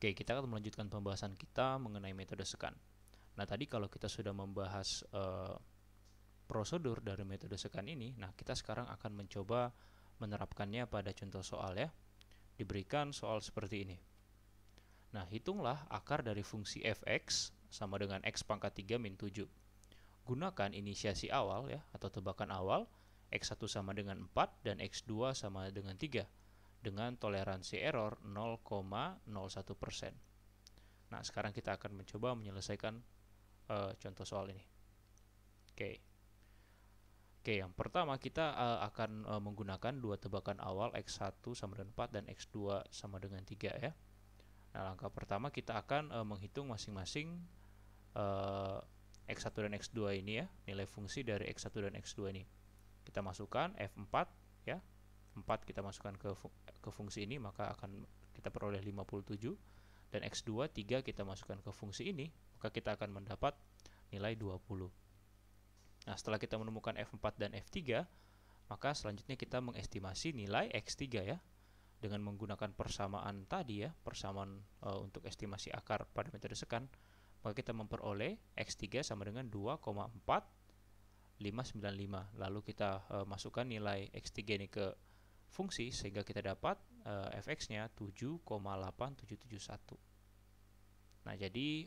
Oke, kita akan melanjutkan pembahasan kita mengenai metode sekan. Nah, tadi kalau kita sudah membahas prosedur dari metode sekan ini, nah kita sekarang akan mencoba menerapkannya pada contoh soal ya. Diberikan soal seperti ini. Nah, hitunglah akar dari fungsi fx sama dengan x pangkat 3 min 7. Gunakan inisiasi awal ya, atau tebakan awal, x1 sama dengan 4 dan x2 sama dengan 3 dengan toleransi error 0,01%. Nah, sekarang kita akan mencoba menyelesaikan contoh soal ini. Oke, yang pertama kita akan menggunakan dua tebakan awal x1 sama dengan 4 dan x2 sama dengan 3 ya. Nah, langkah pertama kita akan menghitung masing-masing x1 dan x2 ini ya, nilai fungsi dari x1 dan x2 ini. Kita masukkan f4 ya. 4 kita masukkan ke fungsi ini, maka akan kita peroleh 57, dan x2 3 kita masukkan ke fungsi ini, maka kita akan mendapat nilai 20. Nah, setelah kita menemukan f4 dan f3, maka selanjutnya kita mengestimasi nilai x3 ya, dengan menggunakan persamaan tadi ya, persamaan untuk estimasi akar pada metode sekan, maka kita memperoleh x3 sama dengan 2,4595. Lalu kita masukkan nilai x3 ini ke fungsi sehingga kita dapat fx-nya 7,8771. Nah, jadi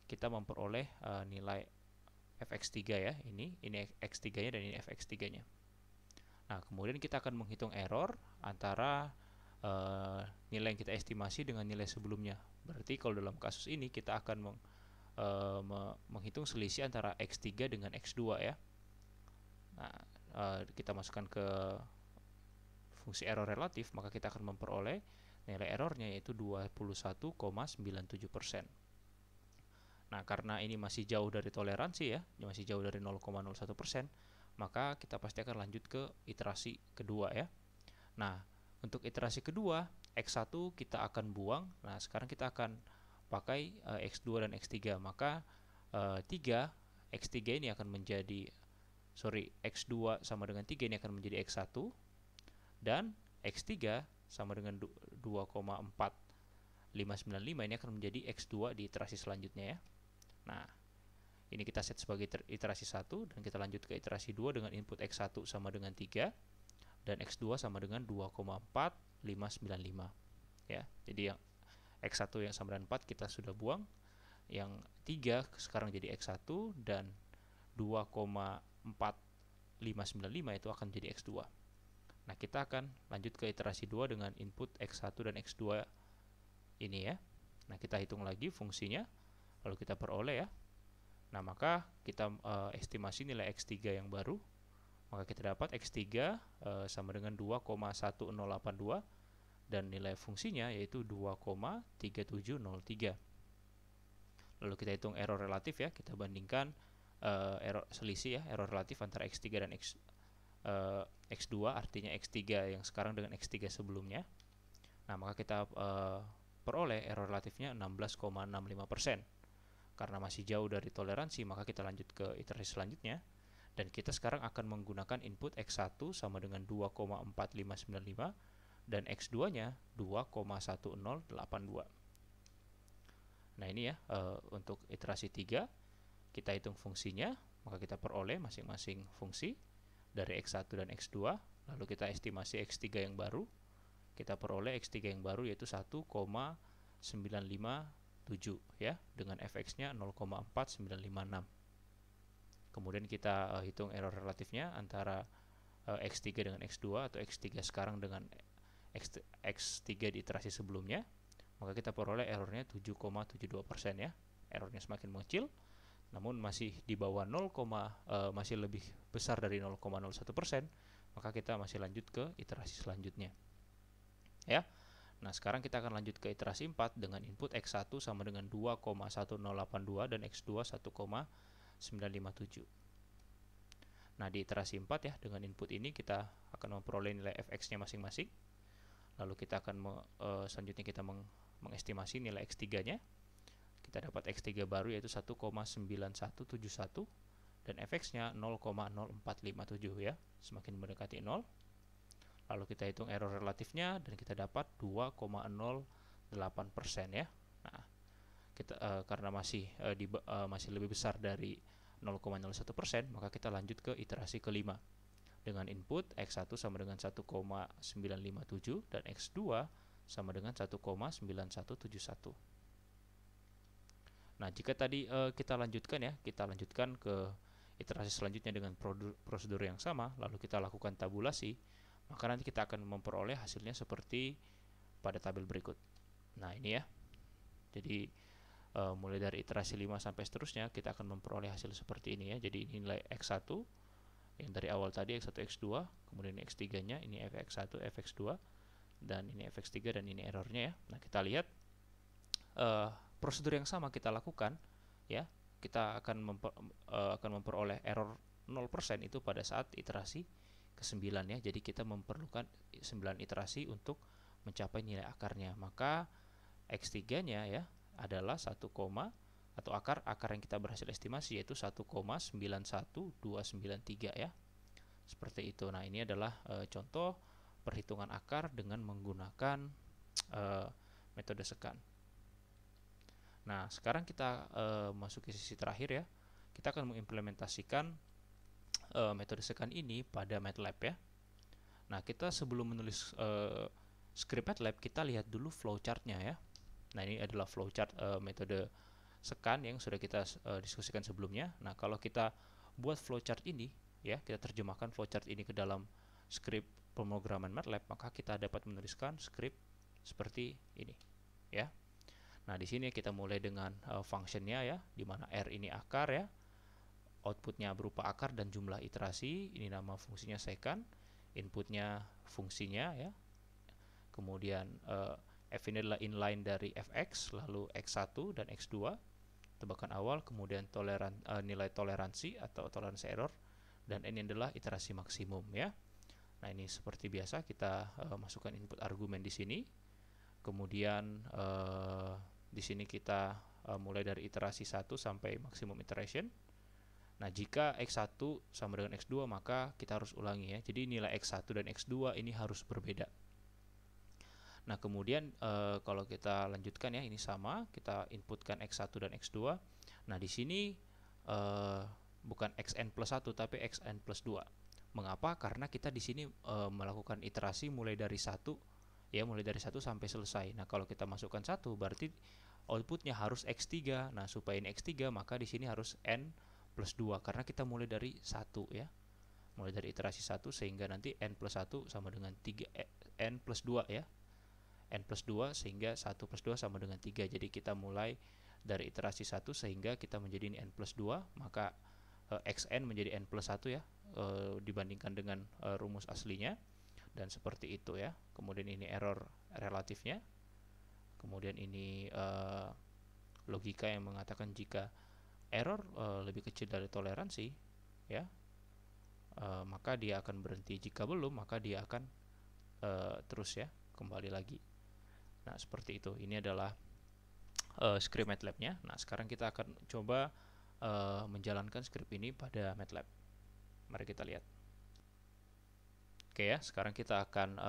kita memperoleh nilai fx3 ya, ini x3-nya dan ini fx3-nya. Nah, kemudian kita akan menghitung error antara nilai yang kita estimasi dengan nilai sebelumnya. Berarti kalau dalam kasus ini kita akan menghitung selisih antara x3 dengan x2 ya. Nah, kita masukkan ke fungsi error relatif, maka kita akan memperoleh nilai errornya yaitu 21,97%. Nah, karena ini masih jauh dari toleransi ya, masih jauh dari 0,01%, maka kita pasti akan lanjut ke iterasi kedua ya. Nah, untuk iterasi kedua, x1 kita akan buang. Nah, sekarang kita akan pakai x2 dan x3. Maka 3 x3 ini akan menjadi x2 sama dengan 3 ini akan menjadi x1, dan x3 sama dengan 2,4595 ini akan menjadi x2 di iterasi selanjutnya ya. Nah, ini kita set sebagai iterasi 1, dan kita lanjut ke iterasi 2 dengan input x1 sama dengan 3 dan x2 sama dengan 2,4595 ya. Jadi yang x1 yang sama dengan 4 kita sudah buang, yang 3 sekarang jadi x1, dan 2,4595 itu akan jadi x2. Nah, kita akan lanjut ke iterasi 2 dengan input x1 dan x2 ini ya. Nah, kita hitung lagi fungsinya, lalu kita peroleh ya. Nah, maka kita estimasi nilai x3 yang baru, maka kita dapat x3 sama dengan 2,1082, dan nilai fungsinya yaitu 2,3703. Lalu kita hitung error relatif ya, kita bandingkan error selisih ya, error relatif antara x3 dan x2, artinya x3 yang sekarang dengan x3 sebelumnya. Nah, maka kita peroleh error relatifnya 16,65%. Karena masih jauh dari toleransi, maka kita lanjut ke iterasi selanjutnya, dan kita sekarang akan menggunakan input x1 sama dengan 2,4595 dan x2-nya 2,1082. Nah, ini ya untuk iterasi 3 kita hitung fungsinya, maka kita peroleh masing-masing fungsi dari x1 dan x2, lalu kita estimasi x3 yang baru, kita peroleh x3 yang baru yaitu 1,957 ya, dengan fx-nya 0,4956. Kemudian kita hitung error relatifnya antara x3 dengan x2 atau x3 sekarang dengan x3 di iterasi sebelumnya, maka kita peroleh errornya 7,72% ya. Errornya semakin mengecil, namun masih di bawah 0, masih lebih besar dari 0,01%, maka kita masih lanjut ke iterasi selanjutnya ya. Nah, sekarang kita akan lanjut ke iterasi 4 dengan input x1 sama dengan 2,1082 dan x2 1,957. Nah, di iterasi 4 ya, dengan input ini kita akan memperoleh nilai fx-nya masing-masing. Lalu kita akan selanjutnya kita mengestimasi nilai x3-nya. Kita dapat x3 baru yaitu 1,9171 dan fx-nya 0,0457 ya, semakin mendekati 0. Lalu kita hitung error relatifnya dan kita dapat 2,0 ya. Nah, kita karena masih lebih besar dari 0,01%, maka kita lanjut ke iterasi kelima dengan input X1 sama dengan 1,957 dan X2 sama dengan 1,9171. Nah, jika tadi kita lanjutkan ke iterasi selanjutnya dengan prosedur yang sama, lalu kita lakukan tabulasi, maka nanti kita akan memperoleh hasilnya seperti pada tabel berikut. Nah, ini ya. Jadi mulai dari iterasi 5 sampai seterusnya kita akan memperoleh hasil seperti ini ya. Jadi ini nilai X1 yang dari awal tadi X1 X2, kemudian X3 nya ini fx1 fx2, dan ini fx3 dan ini errornya ya. Nah, kita lihat prosedur yang sama kita lakukan ya. Kita akan memperoleh error 0% itu pada saat iterasi ke-9 ya. Jadi kita memerlukan 9 iterasi untuk mencapai nilai akarnya. Maka X3 nya ya adalah 1, atau akar yang kita berhasil estimasi yaitu 1,91293 ya. Seperti itu. Nah, ini adalah contoh perhitungan akar dengan menggunakan metode sekan. Nah, sekarang kita masuk ke sisi terakhir ya. Kita akan mengimplementasikan metode sekan ini pada MATLAB ya. Nah, kita sebelum menulis script MATLAB, kita lihat dulu flowchartnya ya. Nah, ini adalah flowchart metode sekan yang sudah kita diskusikan sebelumnya. Nah, kalau kita buat flowchart ini ya, kita terjemahkan flowchart ini ke dalam script pemrograman MATLAB, maka kita dapat menuliskan script seperti ini ya. Nah, di sini kita mulai dengan functionnya ya, di mana R ini akar ya, outputnya berupa akar dan jumlah iterasi. Ini nama fungsinya secant, inputnya fungsinya ya, kemudian F ini adalah inline dari Fx, lalu X1 dan X2, tebakan awal, kemudian nilai toleransi atau toleransi error, dan ini adalah iterasi maksimum ya. Nah, ini seperti biasa kita masukkan input argumen di sini. Kemudian di sini kita mulai dari iterasi 1 sampai maksimum iteration. Nah, jika X1 sama dengan X2, maka kita harus ulangi ya. Jadi nilai X1 dan X2 ini harus berbeda. Nah, kemudian kalau kita lanjutkan ya, ini sama, kita inputkan X1 dan X2. Nah, di sini bukan Xn plus 1 tapi Xn plus 2. Mengapa? Karena kita di sini melakukan iterasi mulai dari 1 ya, mulai dari 1 sampai selesai. Nah, kalau kita masukkan 1 berarti outputnya harus X3. Nah, supaya ini X3 maka di sini harus N plus 2 karena kita mulai dari 1 ya. Mulai dari iterasi 1 sehingga nanti N plus 1 sama dengan 3 N plus 2 ya. N plus 2 sehingga 1 plus 2 sama dengan 3. Jadi kita mulai dari iterasi 1 sehingga kita menjadi ini N plus 2, maka Xn menjadi N plus 1 ya, dibandingkan dengan rumus aslinya, dan seperti itu ya. Kemudian ini error relatifnya, kemudian ini logika yang mengatakan jika error lebih kecil dari toleransi ya, maka dia akan berhenti. Jika belum, maka dia akan terus ya, kembali lagi. Nah, seperti itu. Ini adalah script MATLAB-nya. Nah, sekarang kita akan coba menjalankan script ini pada MATLAB. Mari kita lihat. Oke ya, sekarang kita akan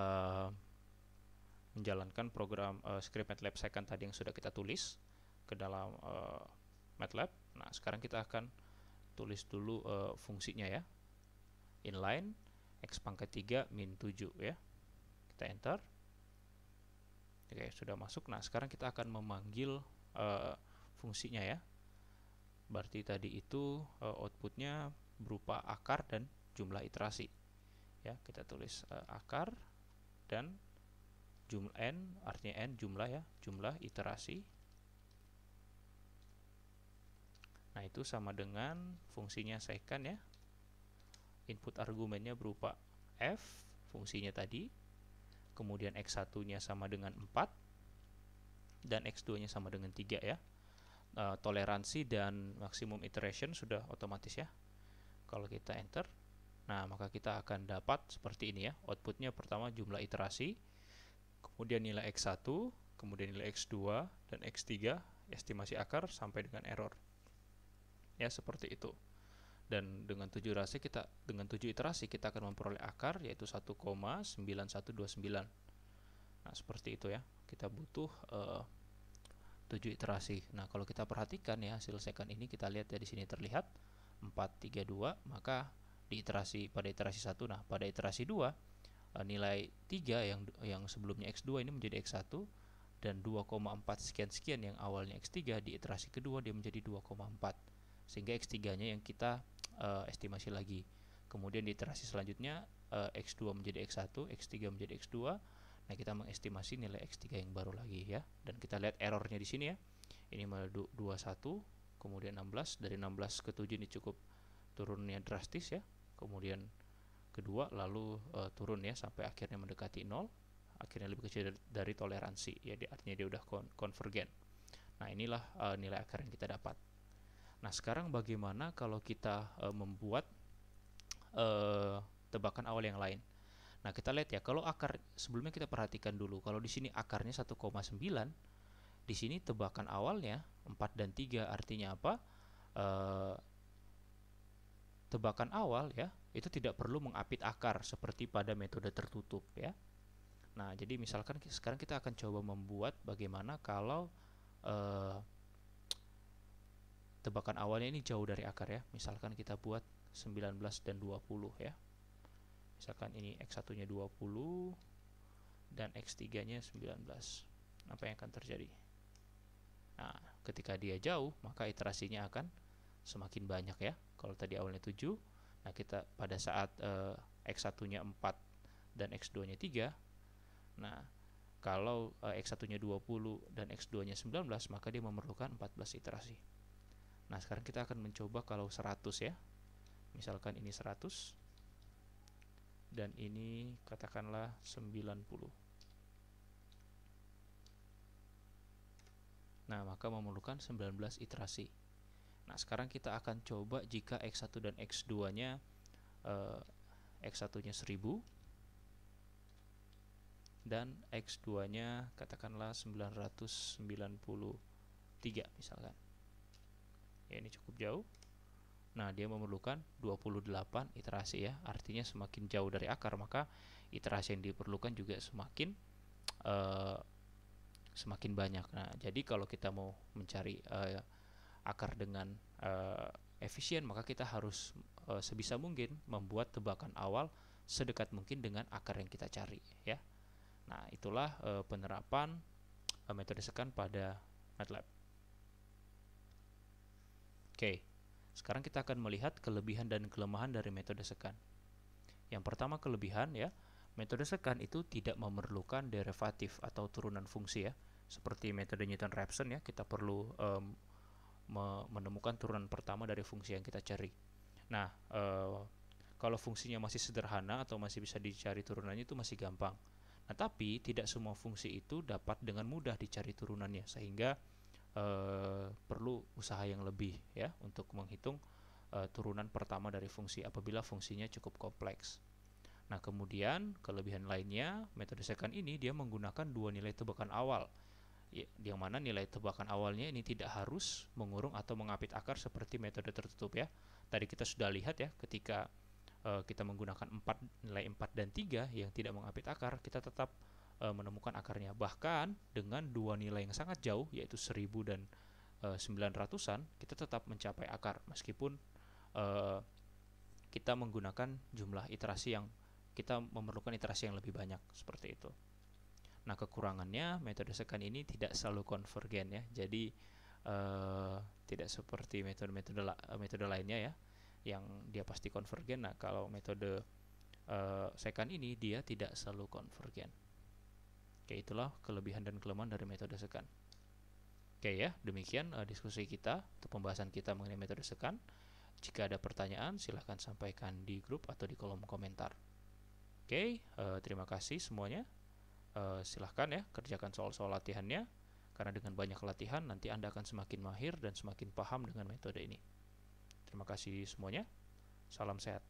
menjalankan program script MATLAB secant tadi yang sudah kita tulis ke dalam MATLAB. Nah, sekarang kita akan tulis dulu fungsinya ya. Inline x pangkat 3 min 7 ya. Kita enter. Oke, sudah masuk. Nah, sekarang kita akan memanggil fungsinya ya. Berarti tadi itu outputnya berupa akar dan jumlah iterasi. Ya, kita tulis akar dan jumlah n, artinya n jumlah ya, jumlah iterasi. Nah, itu sama dengan fungsinya secant ya. Input argumennya berupa f, fungsinya tadi. Kemudian X1-nya sama dengan 4 dan X2-nya sama dengan 3 ya. Toleransi dan maksimum iteration sudah otomatis ya. Kalau kita enter, nah maka kita akan dapat seperti ini ya. Outputnya pertama jumlah iterasi, kemudian nilai X1, kemudian nilai X2 dan X3, estimasi akar sampai dengan error. Ya, seperti itu. Dan dengan 7 iterasi kita akan memperoleh akar yaitu 1,9129. Nah, seperti itu ya. kita butuh 7 iterasi. Nah, kalau kita perhatikan ya hasil second ini, kita lihat ya di sini terlihat 4, 3, 2, maka pada iterasi 1. Nah, pada iterasi 2 nilai 3 yang sebelumnya X2 ini menjadi X1, dan 2,4 sekian-sekian yang awalnya X3 di iterasi kedua dia menjadi 2,4, sehingga X3-nya yang kita estimasi lagi. Kemudian di iterasi selanjutnya X2 menjadi X1, X3 menjadi X2. Nah, kita mengestimasi nilai X3 yang baru lagi ya. Dan kita lihat errornya di sini ya. Ini 21, kemudian 16, dari 16 ke 7 ini cukup turunnya drastis ya. Kemudian kedua lalu turun ya sampai akhirnya mendekati 0. Akhirnya lebih kecil dari toleransi ya, artinya dia udah konvergen. Nah, inilah nilai akar yang kita dapat. Nah, sekarang bagaimana kalau kita membuat tebakan awal yang lain? Nah, kita lihat ya, kalau akar sebelumnya kita perhatikan dulu, kalau di sini akarnya 1,9, di sini tebakan awalnya 4 dan 3, artinya apa? Tebakan awal ya, itu tidak perlu mengapit akar seperti pada metode tertutup ya. Nah, jadi misalkan sekarang kita akan coba membuat bagaimana kalau tebakan awalnya ini jauh dari akar ya. Misalkan kita buat 19 dan 20 ya. Misalkan ini X1-nya 20 dan X3-nya 19. Apa yang akan terjadi? Nah, ketika dia jauh, maka iterasinya akan semakin banyak ya. Kalau tadi awalnya 7, nah kita pada saat X1-nya 4 dan X2-nya 3, nah kalau X1-nya 20 dan X2-nya 19, maka dia memerlukan 14 iterasi. Nah, sekarang kita akan mencoba kalau 100 ya. Misalkan ini 100 dan ini katakanlah 90. Nah, maka memerlukan 19 iterasi. Nah, sekarang kita akan coba jika X1 dan X2-nya X1-nya 1000 dan X2-nya katakanlah 993 misalkan. Ya, ini cukup jauh. Nah, dia memerlukan 28 iterasi ya. Artinya semakin jauh dari akar, maka iterasi yang diperlukan juga semakin banyak. Nah, jadi kalau kita mau mencari akar dengan efisien, maka kita harus sebisa mungkin membuat tebakan awal sedekat mungkin dengan akar yang kita cari ya. Nah, itulah penerapan metode secant pada MATLAB. Oke, sekarang kita akan melihat kelebihan dan kelemahan dari metode secant. Yang pertama, kelebihan ya, metode secant itu tidak memerlukan derivatif atau turunan fungsi ya. Seperti metode Newton-Raphson ya, kita perlu menemukan turunan pertama dari fungsi yang kita cari. Nah, kalau fungsinya masih sederhana atau masih bisa dicari turunannya itu masih gampang. Nah, tapi tidak semua fungsi itu dapat dengan mudah dicari turunannya, sehingga perlu usaha yang lebih ya untuk menghitung turunan pertama dari fungsi apabila fungsinya cukup kompleks. Nah, kemudian kelebihan lainnya, metode secant ini dia menggunakan dua nilai tebakan awal, yang mana nilai tebakan awalnya ini tidak harus mengurung atau mengapit akar seperti metode tertutup ya. Tadi kita sudah lihat ya, ketika kita menggunakan nilai 4 dan 3 yang tidak mengapit akar, kita tetap menemukan akarnya. Bahkan dengan dua nilai yang sangat jauh, yaitu 1000 dan 900-an, kita tetap mencapai akar meskipun kita menggunakan jumlah iterasi yang kita memerlukan iterasi yang lebih banyak seperti itu. Nah, kekurangannya metode secant ini tidak selalu konvergen ya. Jadi tidak seperti metode lainnya ya, yang dia pasti konvergen. Nah, kalau metode secant ini dia tidak selalu konvergen. Oke, itulah kelebihan dan kelemahan dari metode secant. Oke ya, demikian diskusi kita untuk pembahasan kita mengenai metode secant. Jika ada pertanyaan, silahkan sampaikan di grup atau di kolom komentar. Oke, terima kasih semuanya. Silahkan ya kerjakan soal-soal latihannya, karena dengan banyak latihan nanti Anda akan semakin mahir dan semakin paham dengan metode ini. Terima kasih semuanya. Salam sehat.